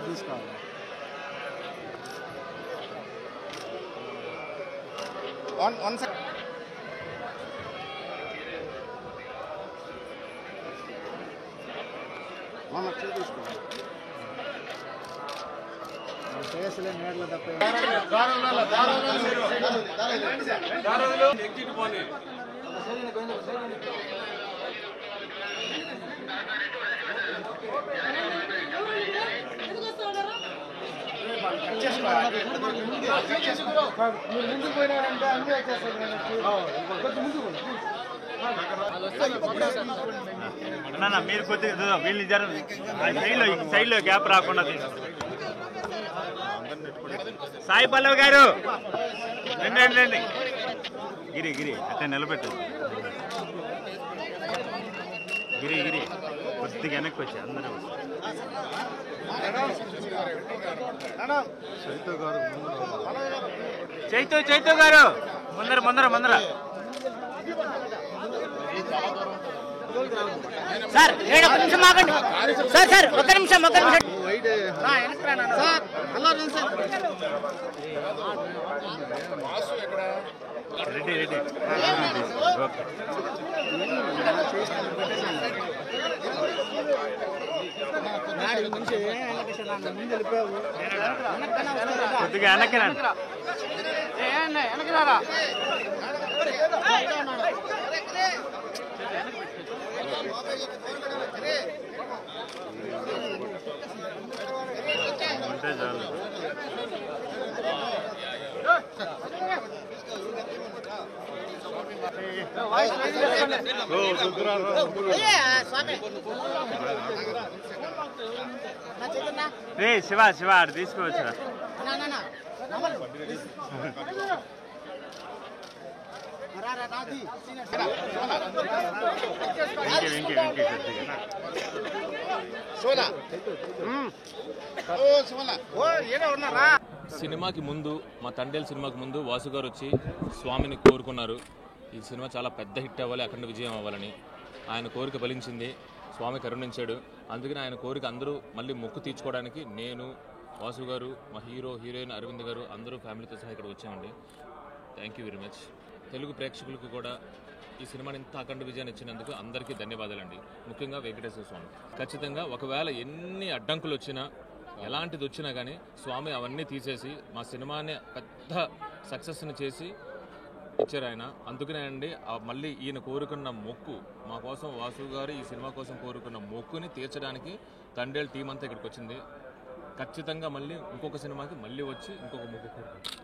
తీసుకోవాలి. కేసులే నేర్లు తప్ప మీరు ముందుకు పోయినారంటే అన్నీ వచ్చేస్తారు. మీరు కొద్దిగా వీళ్ళు సైడ్ లో గ్యాప్ రాకుండా సాయి పల్లవి గారు రండి రండి గిరి గిరి అట్లా నిలబెట్టదు గిరి గిరి కొద్దిగా వెనక్కి వచ్చి అందరూ చైతు గారు ముందర సార్ ఒక నిమిషం ఆగండి సార్ ఒక నిమిషం రెడీ ఓకే కొద్దిగా వెనక్కి రండి ఉంటే చాలు రే శివ అటు తీసుకోవచ్చురా సినిమాకి ముందు మా తండేల్ సినిమాకి ముందు వాసు గారు వచ్చి స్వామిని కోరుకున్నారు. ఈ సినిమా చాలా పెద్ద హిట్ అవ్వాలి, అఖండ విజయం అవ్వాలని. ఆయన కోరిక ఫలించింది, స్వామి కరుణించాడు. అందుకని ఆయన కోరిక అందరూ మళ్ళీ మొక్కు తీర్చుకోవడానికి నేను, వాసు గారు, మా హీరోయిన్ అరవింద్ గారు అందరూ ఫ్యామిలీతో సహా ఇక్కడ వచ్చామండి. Thank you very much. Telugu ప్రేక్షకులకు కూడా ఈ సినిమాని ఇంత అఖండ విజయాన్ని ఇచ్చినందుకు అందరికీ ధన్యవాదాలండి. ముఖ్యంగా వెంకటేశ్వర స్వామి. ఖచ్చితంగా ఒకవేళ ఎన్ని అడ్డంకులు వచ్చినా ఎలాంటిది వచ్చినా కానీ స్వామి అవన్నీ తీసేసి మా సినిమాని పెద్ద సక్సెస్ని చేసి ఇచ్చారు ఆయన. అందుకనే అండి మళ్ళీ ఈయన కోరుకున్న మొక్కు మా కోసం, వాసు గారు ఈ సినిమా కోసం కోరుకున్న మొక్కుని తీర్చడానికి తండేల్ టీం అంతా ఇక్కడికి వచ్చింది. ఖచ్చితంగా మళ్ళీ ఇంకొక సినిమాకి మళ్ళీ వచ్చి ఇంకొక మొక్కు కోరుకుంటాం.